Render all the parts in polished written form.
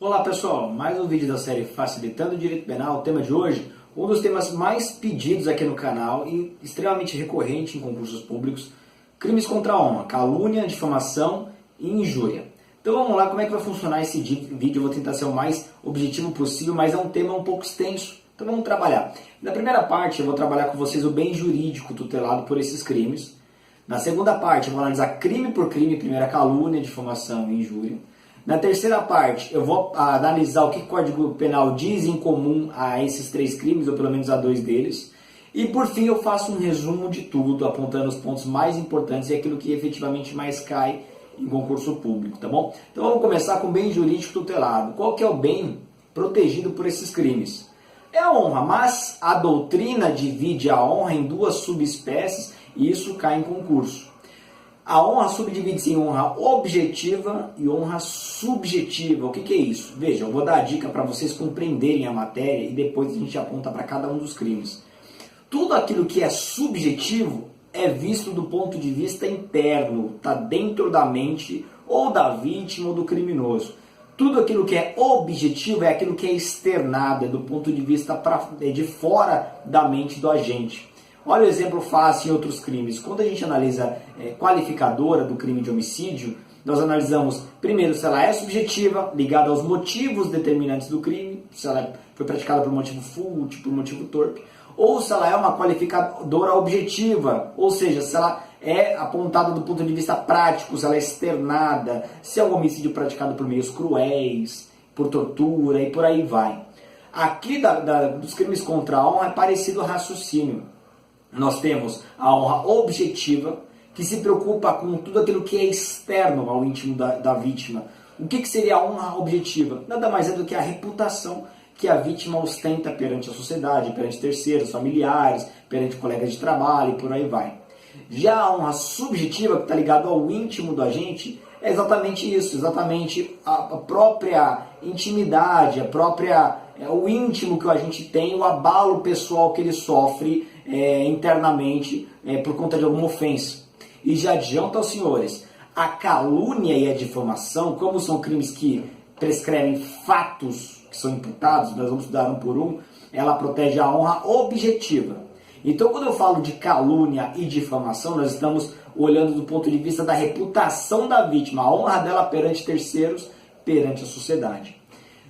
Olá pessoal, mais um vídeo da série Facilitando o Direito Penal. O tema de hoje, um dos temas mais pedidos aqui no canal e extremamente recorrente em concursos públicos, crimes contra a honra, calúnia, difamação e injúria. Então vamos lá, como é que vai funcionar esse vídeo? Eu vou tentar ser o mais objetivo possível, mas é um tema um pouco extenso, então vamos trabalhar. Na primeira parte eu vou trabalhar com vocês o bem jurídico tutelado por esses crimes. Na segunda parte eu vou analisar crime por crime, primeiro a calúnia, difamação e injúria. Na terceira parte, eu vou analisar o que o Código Penal diz em comum a esses três crimes, ou pelo menos a dois deles. E por fim, eu faço um resumo de tudo, apontando os pontos mais importantes e aquilo que efetivamente mais cai em concurso público, tá bom? Então vamos começar com o bem jurídico tutelado. Qual que é o bem protegido por esses crimes? É a honra, mas a doutrina divide a honra em duas subespécies e isso cai em concurso. A honra subdivide-se em honra objetiva e honra subjetiva. O que é isso? Veja, eu vou dar a dica para vocês compreenderem a matéria e depois a gente aponta para cada um dos crimes. Tudo aquilo que é subjetivo é visto do ponto de vista interno, está dentro da mente ou da vítima ou do criminoso. Tudo aquilo que é objetivo é aquilo que é externado, é do ponto de vista de fora da mente do agente. Olha o exemplo fácil em outros crimes. Quando a gente analisa qualificadora do crime de homicídio, nós analisamos primeiro se ela é subjetiva, ligada aos motivos determinantes do crime, se ela foi praticada por motivo fútil, por motivo torpe, ou se ela é uma qualificadora objetiva, ou seja, se ela é apontada do ponto de vista prático, se ela é externada, se é um homicídio praticado por meios cruéis, por tortura e por aí vai. Aqui dos crimes contra a honra é parecido ao raciocínio. Nós temos a honra objetiva, que se preocupa com tudo aquilo que é externo ao íntimo da vítima. O que seria a honra objetiva? Nada mais é do que a reputação que a vítima ostenta perante a sociedade, perante terceiros, familiares, perante colegas de trabalho e por aí vai. Já a honra subjetiva, que está ligada ao íntimo do agente, é exatamente isso, exatamente a própria intimidade, o íntimo que o agente tem, o abalo pessoal que ele sofre internamente por conta de alguma ofensa. E já adianto aos senhores, a calúnia e a difamação, como são crimes que prescrevem fatos que são imputados, nós vamos estudar um por um, ela protege a honra objetiva. Então, quando eu falo de calúnia e difamação, nós estamos olhando do ponto de vista da reputação da vítima, a honra dela perante terceiros, perante a sociedade.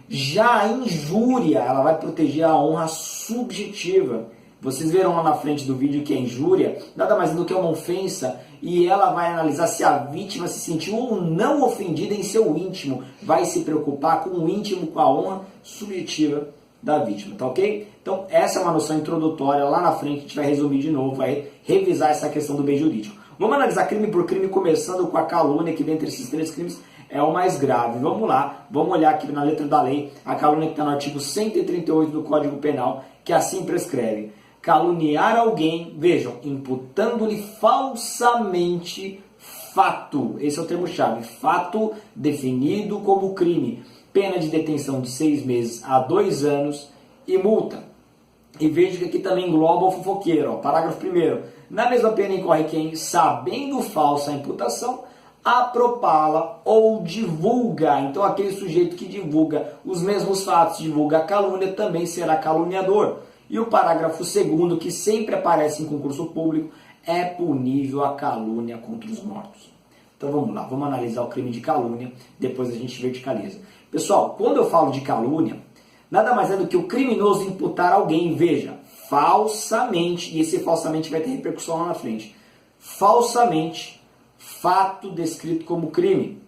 Já a injúria, ela vai proteger a honra subjetiva. Vocês verão lá na frente do vídeo que a injúria nada mais do que uma ofensa e ela vai analisar se a vítima se sentiu ou não ofendida em seu íntimo. Vai se preocupar com o íntimo, com a honra subjetiva da vítima, tá ok? Então essa é uma noção introdutória, lá na frente a gente vai resumir de novo, vai revisar essa questão do bem jurídico. Vamos analisar crime por crime, começando com a calúnia, que dentre esses três crimes é o mais grave. Vamos lá, vamos olhar aqui na letra da lei, a calúnia que está no artigo 138 do Código Penal, que assim prescreve: caluniar alguém, vejam, imputando-lhe falsamente fato. Esse é o termo-chave, fato definido como crime. Pena de detenção de 6 meses a 2 anos e multa. E veja que aqui também engloba o fofoqueiro. Parágrafo 1º. Na mesma pena incorre quem, sabendo falsa a imputação, apropala ou divulga. Então aquele sujeito que divulga os mesmos fatos, divulga a calúnia, também será caluniador. E o parágrafo 2º, que sempre aparece em concurso público, é punível a calúnia contra os mortos. Então vamos lá, vamos analisar o crime de calúnia, depois a gente verticaliza. Pessoal, quando eu falo de calúnia, nada mais é do que o criminoso imputar alguém, veja, falsamente, e esse falsamente vai ter repercussão lá na frente, falsamente, fato descrito como crime.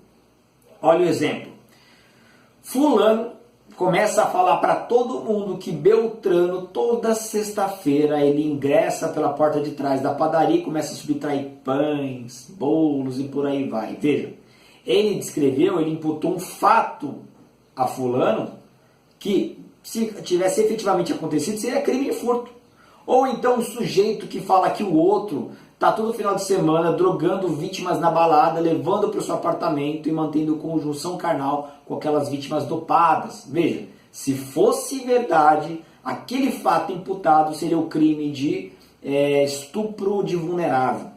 Olha o exemplo. Fulano começa a falar para todo mundo que Beltrano, toda sexta-feira, ele ingressa pela porta de trás da padaria e começa a subtrair pães, bolos e por aí vai. Veja, ele descreveu, ele imputou um fato a fulano que, se tivesse efetivamente acontecido, seria crime de furto. Ou então um sujeito que fala que o outro está todo final de semana drogando vítimas na balada, levando para o seu apartamento e mantendo conjunção carnal com aquelas vítimas dopadas. Veja, se fosse verdade, aquele fato imputado seria o crime de estupro de vulnerável.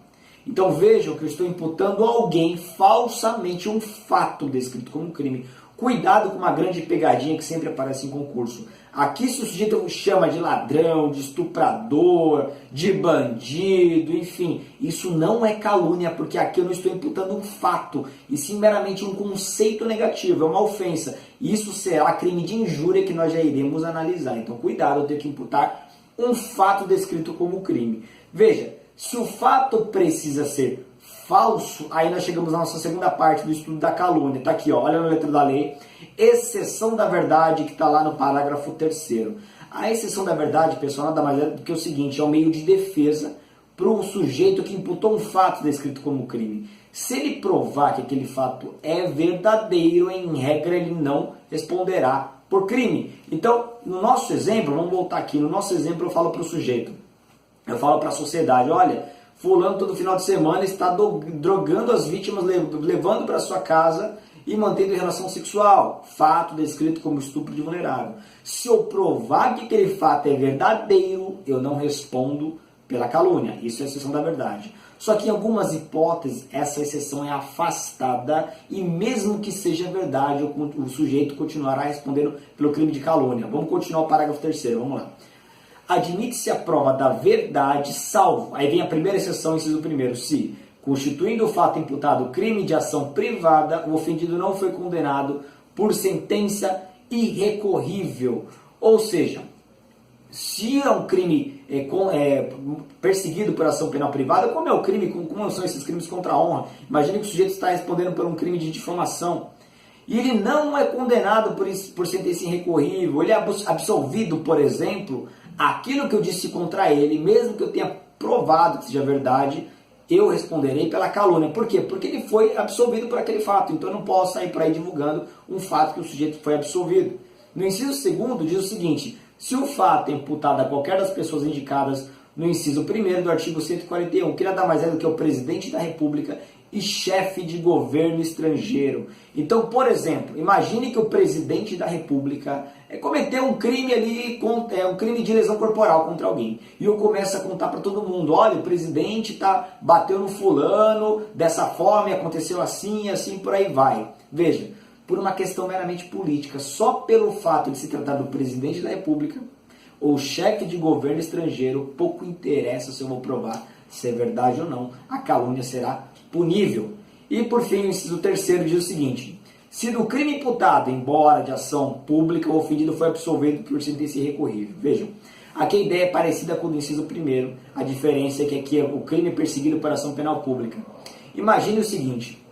Então vejam que eu estou imputando a alguém falsamente um fato descrito como crime. Cuidado com uma grande pegadinha que sempre aparece em concurso. Aqui se o sujeito chama de ladrão, de estuprador, de bandido, enfim, isso não é calúnia, porque aqui eu não estou imputando um fato, e sim meramente um conceito negativo, é uma ofensa. Isso será crime de injúria que nós já iremos analisar. Então cuidado, eu tenho que imputar um fato descrito como crime. Veja, se o fato precisa ser falso, aí nós chegamos na nossa segunda parte do estudo da calúnia. Está aqui, ó, olha na letra da lei, exceção da verdade, que está lá no parágrafo 3º. A exceção da verdade, pessoal, nada mais é do que o seguinte, é um meio de defesa para o sujeito que imputou um fato descrito como crime. Se ele provar que aquele fato é verdadeiro, em regra ele não responderá por crime. Então, no nosso exemplo, vamos voltar aqui, no nosso exemplo eu falo para o sujeito, eu falo para a sociedade, olha, fulano todo final de semana está drogando as vítimas, levando para sua casa e mantendo relação sexual. Fato descrito como estupro de vulnerável. Se eu provar que aquele fato é verdadeiro, eu não respondo pela calúnia. Isso é a exceção da verdade. Só que em algumas hipóteses, essa exceção é afastada e mesmo que seja verdade, o sujeito continuará respondendo pelo crime de calúnia. Vamos continuar o parágrafo 3º, vamos lá. Admite-se a prova da verdade, salvo, aí vem a primeira exceção, inciso 1º, se, constituindo o fato imputado crime de ação privada, o ofendido não foi condenado por sentença irrecorrível. Ou seja, se é um crime perseguido por ação penal privada, como é o crime, como são esses crimes contra a honra? Imagine que o sujeito está respondendo por um crime de difamação. E ele não é condenado por sentença irrecorrível, ele é absolvido, por exemplo, aquilo que eu disse contra ele, mesmo que eu tenha provado que seja verdade, eu responderei pela calúnia. Por quê? Porque ele foi absolvido por aquele fato, então eu não posso sair por aí divulgando um fato que o sujeito foi absolvido. No inciso 2º diz o seguinte, se o fato é imputado a qualquer das pessoas indicadas no inciso 1º do artigo 141, que nada mais é do que o presidente da República e chefe de governo estrangeiro. Então, por exemplo, imagine que o presidente da República cometeu um crime ali, um crime de lesão corporal contra alguém. E eu começo a contar para todo mundo, olha, o presidente bateu no fulano, dessa forma, e aconteceu assim, assim, por aí vai. Veja, por uma questão meramente política, só pelo fato de se tratar do presidente da República ou chefe de governo estrangeiro, pouco interessa se eu vou provar se é verdade ou não, a calúnia será punível. E por fim, o inciso 3º diz o seguinte, se do crime imputado, embora de ação pública, o ofendido foi absolvido por sentença irrecorrível. Vejam, aqui a ideia é parecida com o do inciso 1º, a diferença é que aqui é o crime perseguido por ação penal pública. Imagine o seguinte,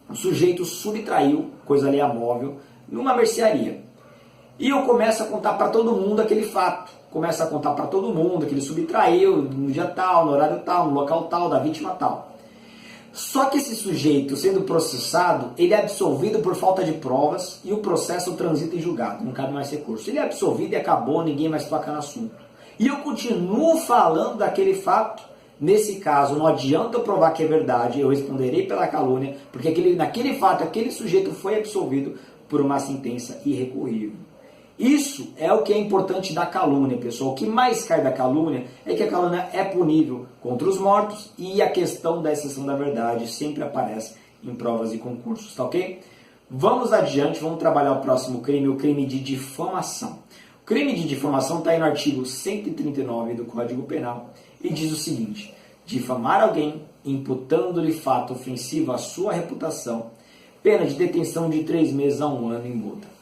o sujeito subtraiu coisa alheia móvel numa mercearia. E eu começo a contar para todo mundo aquele fato. Começo a contar para todo mundo que ele subtraiu no dia tal, no horário tal, no local tal, da vítima tal. Só que esse sujeito, sendo processado, ele é absolvido por falta de provas e o processo transita em julgado, não cabe mais recurso. Ele é absolvido e acabou, ninguém mais toca no assunto. E eu continuo falando daquele fato. Nesse caso, não adianta eu provar que é verdade, eu responderei pela calúnia, porque naquele fato, aquele sujeito foi absolvido por uma sentença irrecorrível. Isso é o que é importante da calúnia, pessoal. O que mais cai da calúnia é que a calúnia é punível contra os mortos e a questão da exceção da verdade sempre aparece em provas e concursos, tá ok? Vamos adiante, vamos trabalhar o próximo crime, o crime de difamação. O crime de difamação está aí no artigo 139 do Código Penal e diz o seguinte, difamar alguém imputando-lhe fato ofensivo à sua reputação, pena de detenção de 3 meses a 1 ano em multa.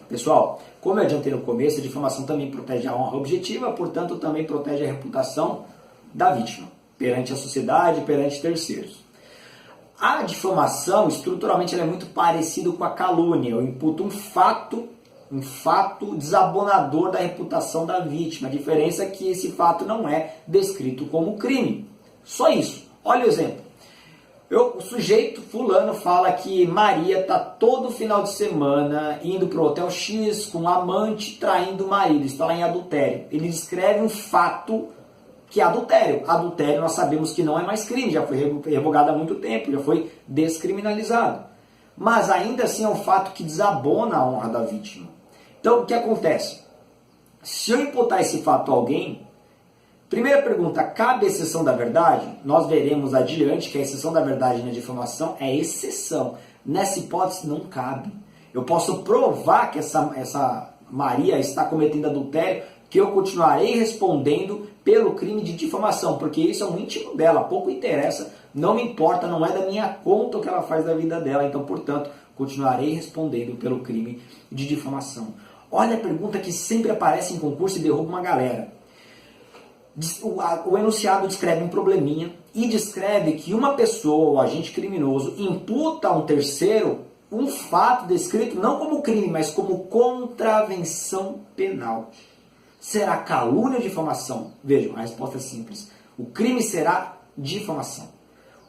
Pessoal, como eu adiantei no começo, a difamação também protege a honra objetiva, portanto também protege a reputação da vítima, perante a sociedade, perante terceiros. A difamação, estruturalmente, ela é muito parecida com a calúnia. Eu imputo um fato desabonador da reputação da vítima. A diferença é que esse fato não é descrito como crime. Só isso. Olha o exemplo. O sujeito fulano fala que Maria está todo final de semana indo para o Hotel X com um amante traindo o marido, está lá em adultério. Ele descreve um fato que é adultério. Adultério nós sabemos que não é mais crime, já foi revogado há muito tempo, já foi descriminalizado. Mas ainda assim é um fato que desabona a honra da vítima. Então o que acontece? Se eu imputar esse fato a alguém, primeira pergunta, cabe a exceção da verdade? Nós veremos adiante que a exceção da verdade na difamação é exceção. Nessa hipótese não cabe. eu posso provar que essa Maria está cometendo adultério, que eu continuarei respondendo pelo crime de difamação, porque isso é um íntimo dela, pouco interessa, não me importa, não é da minha conta o que ela faz da vida dela, então, portanto, continuarei respondendo pelo crime de difamação. Olha a pergunta que sempre aparece em concurso e derruba uma galera. O enunciado descreve um probleminha e descreve que uma pessoa, o agente criminoso, imputa a um terceiro um fato descrito não como crime, mas como contravenção penal. Será calúnia ou difamação? Vejam, a resposta é simples. O crime será difamação.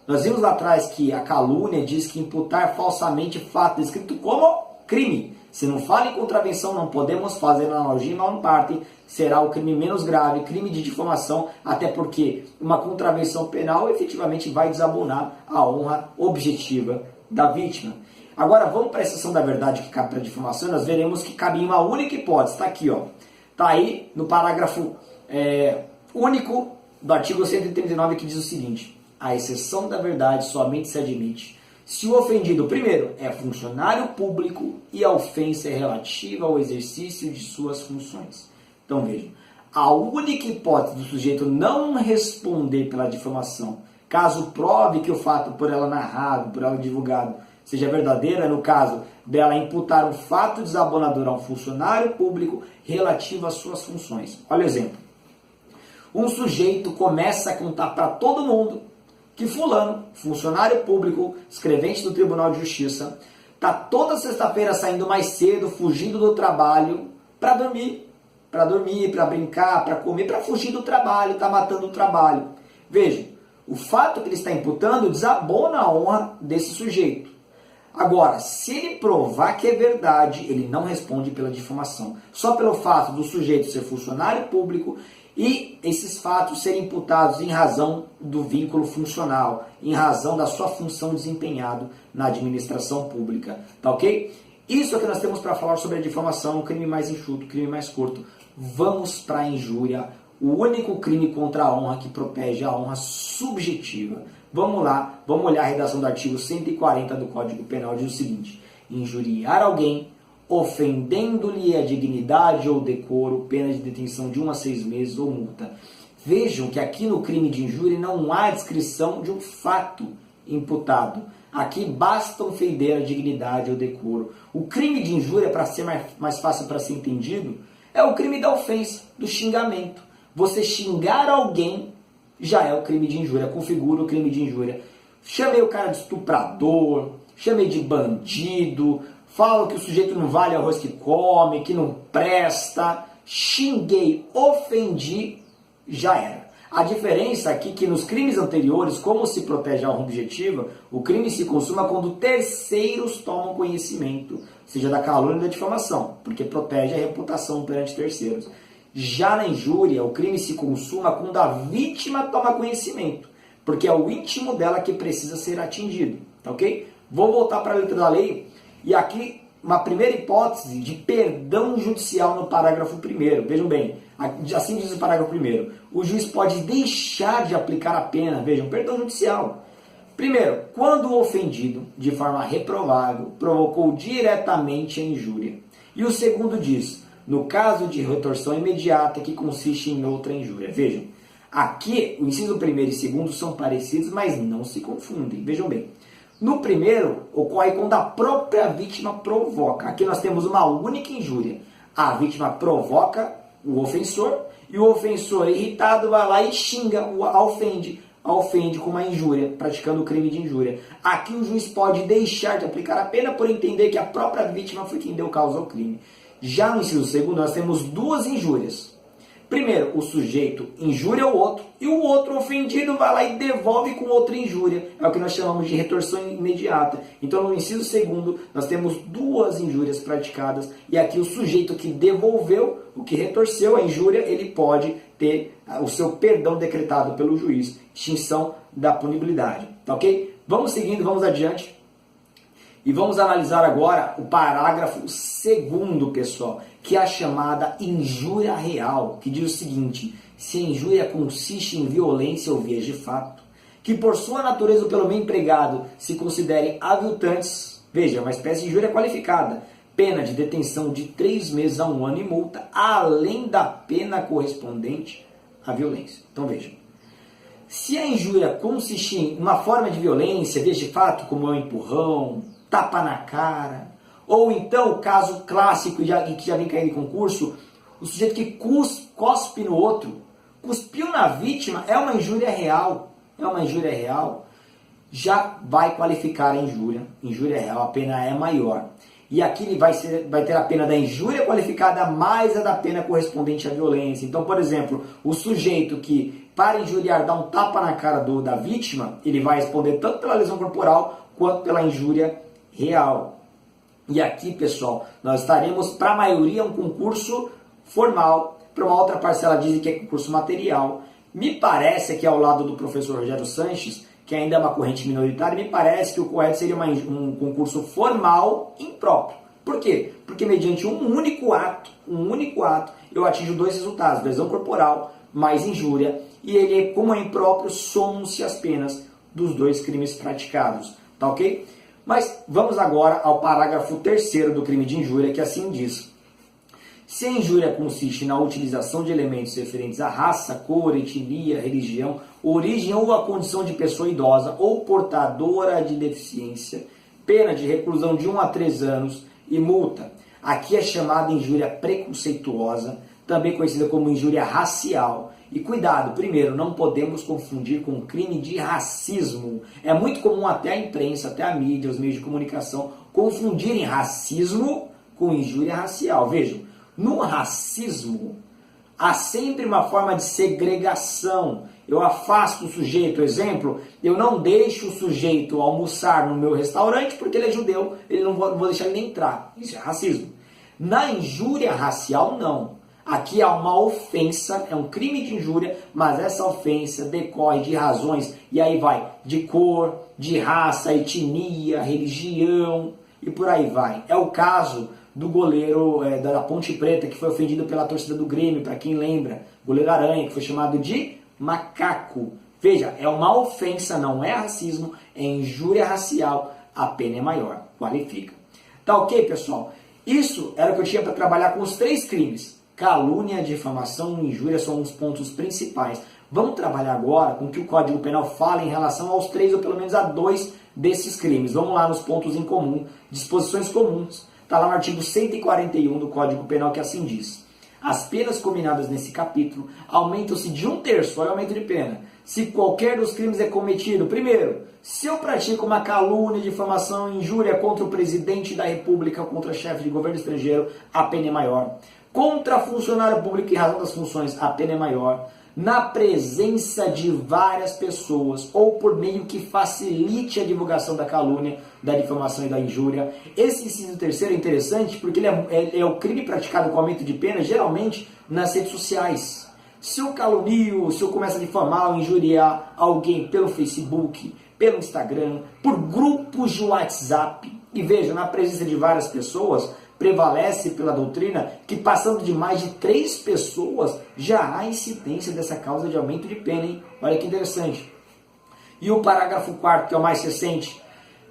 Nós vimos lá atrás que a calúnia diz que imputar falsamente fato descrito como crime. Se não fala em contravenção, não podemos fazer analogia em non parte, será o crime menos grave, crime de difamação, até porque uma contravenção penal efetivamente vai desabonar a honra objetiva da vítima. Agora vamos para a exceção da verdade que cabe para a difamação, nós veremos que cabe em uma única hipótese, está aqui, ó. Está aí no parágrafo único do artigo 139 que diz o seguinte: a exceção da verdade somente se admite se o ofendido, primeiro, é funcionário público e a ofensa é relativa ao exercício de suas funções. Então vejam, a única hipótese do sujeito não responder pela difamação, caso prove que o fato por ela narrado, por ela divulgado, seja verdadeiro, é no caso dela imputar um fato desabonador a um funcionário público relativo às suas funções. Olha o exemplo. Um sujeito começa a contar para todo mundo que fulano, funcionário público, escrevente do Tribunal de Justiça, está toda sexta-feira saindo mais cedo, fugindo do trabalho para dormir, para brincar, para comer, para fugir do trabalho, está matando o trabalho. Veja, o fato que ele está imputando desabona a honra desse sujeito. Agora, se ele provar que é verdade, ele não responde pela difamação. Só pelo fato do sujeito ser funcionário público e esses fatos serem imputados em razão do vínculo funcional, em razão da sua função desempenhada na administração pública. Tá ok? Isso é o que nós temos para falar sobre a difamação, um crime mais enxuto, um crime mais curto. Vamos para a injúria, o único crime contra a honra que protege a honra subjetiva. Vamos lá, vamos olhar a redação do artigo 140 do Código Penal, diz o seguinte: injuriar alguém, ofendendo-lhe a dignidade ou decoro, pena de detenção de 1 a 6 meses ou multa. Vejam que aqui no crime de injúria não há descrição de um fato imputado. Aqui basta ofender a dignidade ou decoro. O crime de injúria, para ser mais fácil para ser entendido, é o crime da ofensa, do xingamento. Você xingar alguém já é o crime de injúria, configura o crime de injúria. Chamei o cara de estuprador, chamei de bandido, falo que o sujeito não vale arroz que come, que não presta, xinguei, ofendi, já era. A diferença aqui é que nos crimes anteriores, como se protege a honra objetiva, o crime se consuma quando terceiros tomam conhecimento, seja da calúnia ou da difamação, porque protege a reputação perante terceiros. Já na injúria, o crime se consuma quando a vítima toma conhecimento, porque é o íntimo dela que precisa ser atingido, tá ok? Vou voltar para a letra da lei, e aqui uma primeira hipótese de perdão judicial no parágrafo 1º. Vejam bem, assim diz o parágrafo 1º. O juiz pode deixar de aplicar a pena, vejam, perdão judicial. Primeiro, quando o ofendido, de forma reprovável, provocou diretamente a injúria. E o segundo diz, no caso de retorção imediata que consiste em outra injúria. Vejam, aqui o inciso 1º e 2º são parecidos, mas não se confundem. Vejam bem, no primeiro ocorre quando a própria vítima provoca. Aqui nós temos uma única injúria. A vítima provoca o ofensor e o ofensor irritado vai lá e xinga, ofende com uma injúria, praticando o crime de injúria. Aqui o juiz pode deixar de aplicar a pena por entender que a própria vítima foi quem deu causa ao crime. Já no inciso 2º, nós temos duas injúrias. Primeiro, o sujeito injúria o outro e o outro ofendido vai lá e devolve com outra injúria. É o que nós chamamos de retorção imediata. Então, no inciso 2º, nós temos duas injúrias praticadas e aqui o sujeito que devolveu, o que retorceu a injúria, ele pode ter o seu perdão decretado pelo juiz, extinção da punibilidade. Tá ok? Vamos seguindo, vamos adiante. E vamos analisar agora o parágrafo 2º, pessoal, que é a chamada injúria real, que diz o seguinte: se a injúria consiste em violência ou vias de fato, que por sua natureza ou pelo meio empregado se considerem aviltantes, veja, uma espécie de injúria qualificada, pena de detenção de 3 meses a 1 ano e multa, além da pena correspondente à violência. Então veja, se a injúria consistir em uma forma de violência, de fato, como é um empurrão, tapa na cara, ou então o caso clássico que já vem caindo em concurso, o sujeito que cospe no outro, cuspiu na vítima, é uma injúria real, já vai qualificar a injúria real, a pena é maior. E aqui ele vai ter a pena da injúria qualificada mais a da pena correspondente à violência. Então, por exemplo, o sujeito que, para injuriar, dá um tapa na cara da vítima, ele vai responder tanto pela lesão corporal quanto pela injúria real. E aqui, pessoal, nós estaremos, para a maioria, um concurso formal, para uma outra parcela dizem que é concurso material. Me parece que ao lado do professor Rogério Sanches, que ainda é uma corrente minoritária, me parece que o correto seria um concurso formal impróprio. Por quê? Porque mediante um único ato, eu atinjo 2 resultados, lesão corporal mais injúria, e ele, como é impróprio, somam-se as penas dos 2 crimes praticados, tá ok? Mas vamos agora ao parágrafo 3º do crime de injúria, que assim diz: se a injúria consiste na utilização de elementos referentes à raça, cor, etnia, religião, origem ou a condição de pessoa idosa ou portadora de deficiência, pena de reclusão de 1 a 3 anos e multa. Aqui é chamada injúria preconceituosa, também conhecida como injúria racial. E cuidado, primeiro, não podemos confundir com crime de racismo. É muito comum até a imprensa, até a mídia, os meios de comunicação, confundirem racismo com injúria racial. Vejam, no racismo, há sempre uma forma de segregação. Eu afasto o sujeito, exemplo, eu não deixo o sujeito almoçar no meu restaurante porque ele é judeu, não vou deixar ele nem entrar. Isso é racismo. Na injúria racial, não. Aqui há uma ofensa, é um crime de injúria, mas essa ofensa decorre de razões, e aí vai, de cor, de raça, etnia, religião, e por aí vai. É o caso do goleiro da Ponte Preta, que foi ofendido pela torcida do Grêmio, para quem lembra, goleiro Aranha, que foi chamado de macaco. Veja, é uma ofensa, não é racismo, é injúria racial, a pena é maior, qualifica. Tá ok, pessoal? Isso era o que eu tinha para trabalhar com os 3 crimes. Calúnia, difamação e injúria são os pontos principais. Vamos trabalhar agora com o que o Código Penal fala em relação aos 3 ou pelo menos a 2 desses crimes. Vamos lá nos pontos em comum, disposições comuns. Está lá no artigo 141 do Código Penal que assim diz: as penas combinadas nesse capítulo aumentam-se de 1/3, olha o aumento de pena, se qualquer dos crimes é cometido. Primeiro, se eu pratico uma calúnia, difamação e injúria contra o presidente da República, contra chefe de governo estrangeiro, a pena é maior. Contra funcionário público em razão das funções, a pena é maior. Na presença de várias pessoas ou por meio que facilite a divulgação da calúnia, da difamação e da injúria. Esse inciso 3º é interessante porque ele é o crime praticado com aumento de pena geralmente nas redes sociais. Se eu calunio, se eu começo a difamar ou injuriar alguém pelo Facebook, pelo Instagram, por grupos de WhatsApp, e veja, na presença de várias pessoas, prevalece pela doutrina que passando de mais de 3 pessoas já há incidência dessa causa de aumento de pena, hein? Olha que interessante. E o parágrafo 4º, que é o mais recente: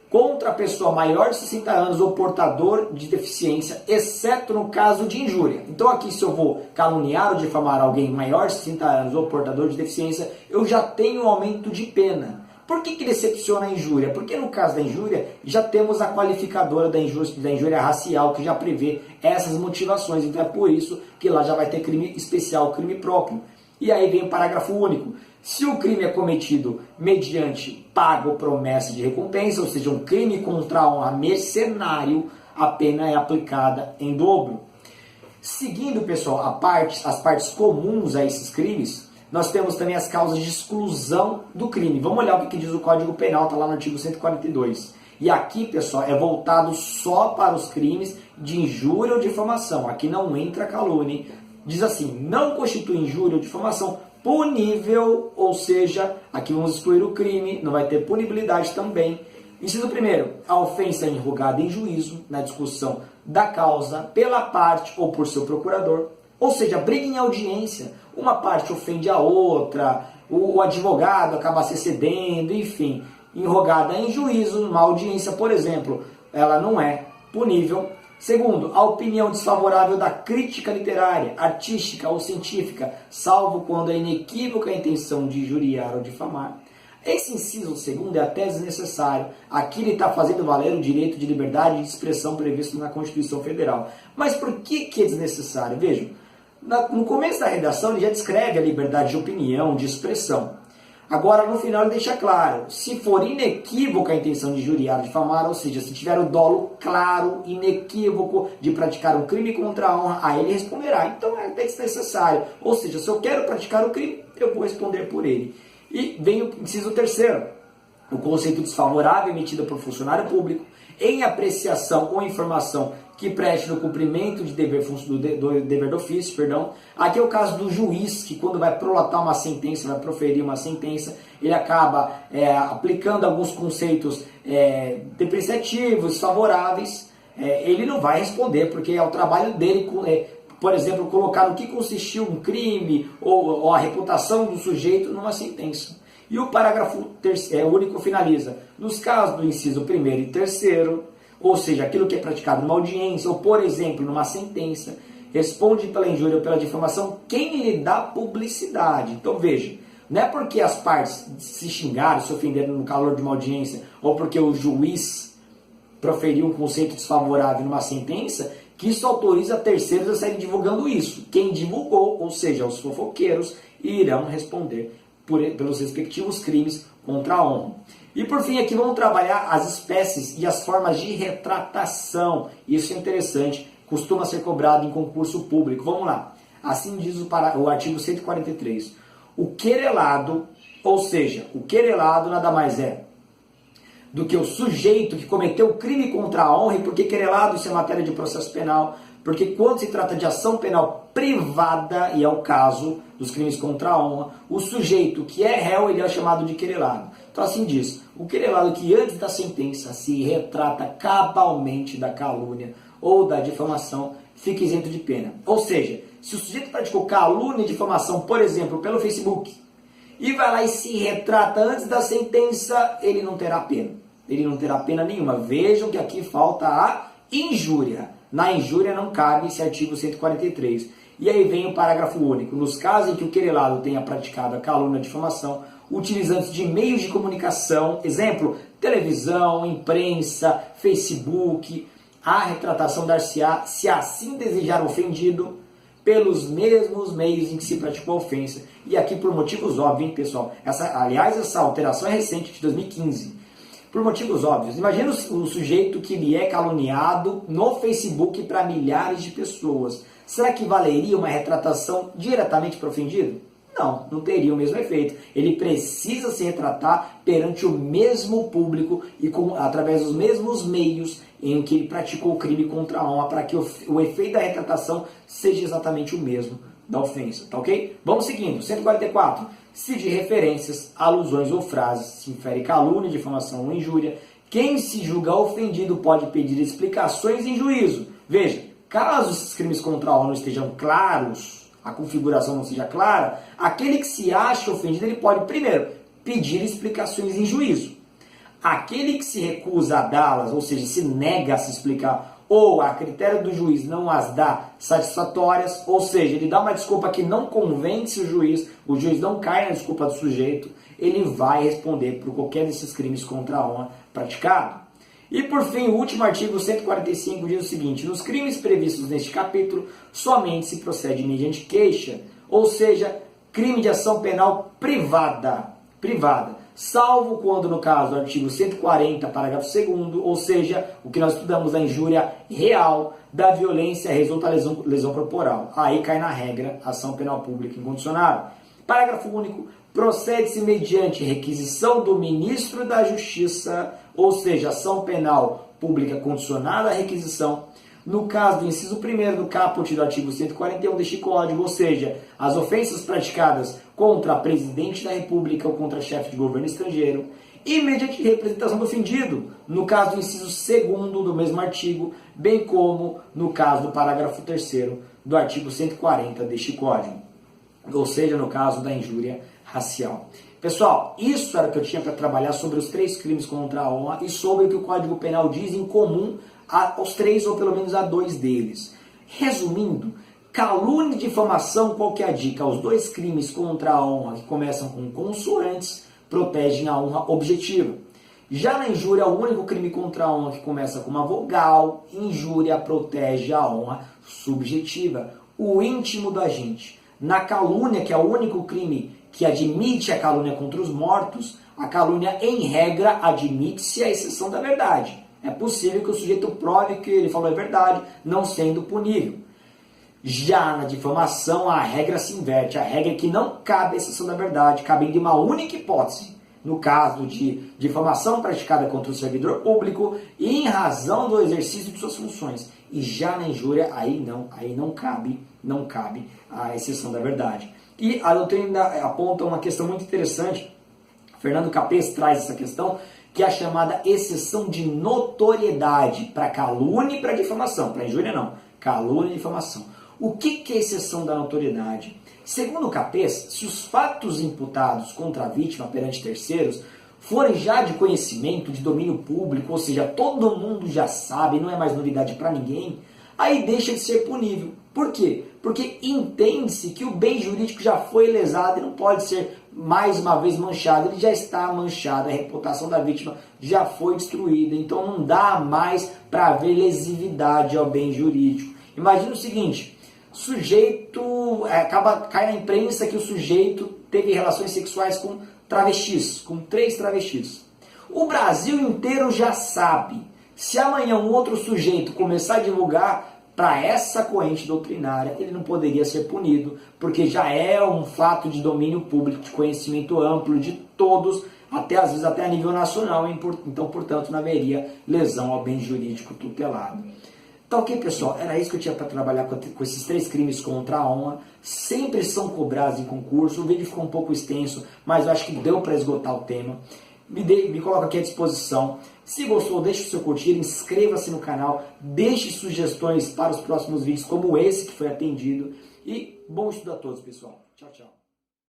contra a pessoa maior de 60 anos ou portador de deficiência, exceto no caso de injúria. Então aqui, se eu vou caluniar ou difamar alguém maior de 60 anos ou portador de deficiência, eu já tenho um aumento de pena. Por que ele excepciona a injúria? Porque no caso da injúria, já temos a qualificadora da injúria racial, que já prevê essas motivações. Então é por isso que lá já vai ter crime especial, crime próprio. E aí vem o parágrafo único. Se o crime é cometido mediante pago ou promessa de recompensa, ou seja, um crime contra a honra mercenário, a pena é aplicada em dobro. Seguindo, pessoal, as partes comuns a esses crimes, nós temos também as causas de exclusão do crime. Vamos olhar o que diz o Código Penal, está lá no artigo 142. E aqui, pessoal, é voltado só para os crimes de injúria ou difamação. Aqui não entra calúnia. Diz assim: não constitui injúria ou difamação punível, ou seja, aqui vamos excluir o crime, não vai ter punibilidade também. Inciso 1º, a ofensa é enrogada em juízo, na discussão da causa, pela parte ou por seu procurador. Ou seja, briga em audiência, uma parte ofende a outra, o advogado acaba se excedendo, enfim, enrogada em juízo, uma audiência, por exemplo, ela não é punível. Segundo, a opinião desfavorável da crítica literária, artística ou científica, salvo quando é inequívoca a intenção de injuriar ou difamar. Esse inciso segundo é até desnecessário. Aqui ele está fazendo valer o direito de liberdade de expressão previsto na Constituição Federal. Mas por que é desnecessário? Vejam, no começo da redação ele já descreve a liberdade de opinião, de expressão. Agora, no final, ele deixa claro, se for inequívoca a intenção de injuriar ou difamar, ou seja, se tiver o dolo claro, inequívoco de praticar um crime contra a honra, aí ele responderá. Então, é até desnecessário. Ou seja, se eu quero praticar o crime, eu vou responder por ele. E vem o inciso terceiro, o conceito desfavorável emitido por funcionário público em apreciação ou informação que preste no cumprimento de do dever do ofício, perdão. Aqui é o caso do juiz, que quando vai prolatar uma sentença, vai proferir uma sentença, ele acaba aplicando alguns conceitos depreciativos, favoráveis, ele não vai responder, porque é o trabalho dele, por exemplo, colocar no que consistiu um crime ou a reputação do sujeito numa sentença. E o parágrafo único finaliza. Nos casos do inciso 1º e 3º, ou seja, aquilo que é praticado numa audiência ou, por exemplo, numa sentença, responde pela injúria ou pela difamação quem lhe dá publicidade. Então veja, não é porque as partes se xingaram, se ofenderam no calor de uma audiência, ou porque o juiz proferiu um conceito desfavorável numa sentença, que isso autoriza terceiros a saírem divulgando isso. Quem divulgou, ou seja, os fofoqueiros, irão responder pelos respectivos crimes contra a honra. E por fim aqui vamos trabalhar as espécies e as formas de retratação. Isso é interessante, costuma ser cobrado em concurso público. Vamos lá. Assim diz o artigo 143. O querelado, ou seja, o querelado nada mais é do que o sujeito que cometeu crime contra a honra. E por que querelado? Isso é matéria de processo penal. Porque quando se trata de ação penal privada, e é o caso dos crimes contra a honra, o sujeito que é réu, ele é chamado de querelado. Então assim diz, o querelado que antes da sentença se retrata cabalmente da calúnia ou da difamação, fica isento de pena. Ou seja, se o sujeito praticou calúnia e difamação, por exemplo, pelo Facebook, e vai lá e se retrata antes da sentença, ele não terá pena. Ele não terá pena nenhuma. Vejam que aqui falta a injúria. Na injúria não cabe esse artigo 143. E aí vem o parágrafo único. Nos casos em que o querelado tenha praticado a calúnia e difamação, utilizando de meios de comunicação, exemplo, televisão, imprensa, Facebook, a retratação dar-se-á, se assim desejar o ofendido, pelos mesmos meios em que se praticou a ofensa. E aqui por motivos óbvios, hein, pessoal? Aliás, essa alteração é recente, de 2015. Por motivos óbvios. Imagina o sujeito que lhe é caluniado no Facebook para milhares de pessoas. Será que valeria uma retratação diretamente para o ofendido? Não, não teria o mesmo efeito. Ele precisa se retratar perante o mesmo público e através dos mesmos meios em que ele praticou o crime contra a honra, para que o efeito da retratação seja exatamente o mesmo da ofensa, tá ok? Vamos seguindo. 144. Se de referências, alusões ou frases se infere calúnia, difamação ou injúria, quem se julga ofendido pode pedir explicações em juízo. Veja, caso esses crimes contra a honra não estejam claros, a configuração não seja clara, aquele que se acha ofendido, ele pode, primeiro, pedir explicações em juízo. Aquele que se recusa a dá-las, ou seja, se nega a se explicar, ou a critério do juiz não as dá satisfatórias, ou seja, ele dá uma desculpa que não convence o juiz não cai na desculpa do sujeito, ele vai responder por qualquer desses crimes contra a honra praticado. E por fim, o último artigo 145 diz o seguinte: nos crimes previstos neste capítulo, somente se procede mediante queixa, ou seja, crime de ação penal privada, salvo quando, no caso do artigo 140, parágrafo 2º, ou seja, o que nós estudamos da injúria real, da violência resulta lesão corporal. Aí cai na regra, ação penal pública incondicionável. Parágrafo único, procede-se mediante requisição do ministro da Justiça, ou seja, ação penal pública condicionada à requisição, no caso do inciso 1º do caput do artigo 141 deste Código, ou seja, as ofensas praticadas contra presidente da República ou contra chefe de governo estrangeiro, e mediante representação do ofendido, no caso do inciso 2º do mesmo artigo, bem como no caso do parágrafo 3º do artigo 140 deste Código, ou seja, no caso da injúria racial. Pessoal, isso era o que eu tinha para trabalhar sobre os 3 crimes contra a honra e sobre o que o Código Penal diz em comum aos 3 ou pelo menos a 2 deles. Resumindo, calúnia e difamação, qual que é a dica? Os 2 crimes contra a honra que começam com consoantes protegem a honra objetiva. Já na injúria, o único crime contra a honra que começa com uma vogal, injúria protege a honra subjetiva, o íntimo do agente. Na calúnia, que é o único crime que admite a calúnia contra os mortos, a calúnia, em regra, admite-se a exceção da verdade. É possível que o sujeito prove que ele falou a verdade, não sendo punível. Já na difamação, a regra se inverte. A regra é que não cabe a exceção da verdade, cabendo uma única hipótese. No caso de difamação praticada contra o servidor público e em razão do exercício de suas funções. E já na injúria, aí não cabe a exceção da verdade. E a doutrina aponta uma questão muito interessante, Fernando Capês traz essa questão, que é a chamada exceção de notoriedade para calúnia e para difamação. Para injúria não, calúnia e difamação. O que é exceção da notoriedade? Segundo Capês, se os fatos imputados contra a vítima perante terceiros forem já de conhecimento, de domínio público, ou seja, todo mundo já sabe, não é mais novidade para ninguém, aí deixa de ser punível. Por quê? Porque entende-se que o bem jurídico já foi lesado e não pode ser mais uma vez manchado. Ele já está manchado, a reputação da vítima já foi destruída, então não dá mais para haver lesividade ao bem jurídico. Imagina o seguinte, sujeito, cai na imprensa que o sujeito teve relações sexuais com travestis, com 3 travestis. O Brasil inteiro já sabe. Se amanhã um outro sujeito começar a divulgar para essa corrente doutrinária, ele não poderia ser punido, porque já é um fato de domínio público, de conhecimento amplo de todos, até às vezes até a nível nacional, então, portanto, não haveria lesão ao bem jurídico tutelado. Então, ok, pessoal, era isso que eu tinha para trabalhar com esses 3 crimes contra a honra. Sempre são cobrados em concurso. O vídeo ficou um pouco extenso, mas eu acho que deu para esgotar o tema. Me coloca aqui à disposição. Se gostou, deixe o seu curtir, inscreva-se no canal, deixe sugestões para os próximos vídeos, como esse que foi atendido. E bom estudo a todos, pessoal. Tchau, tchau.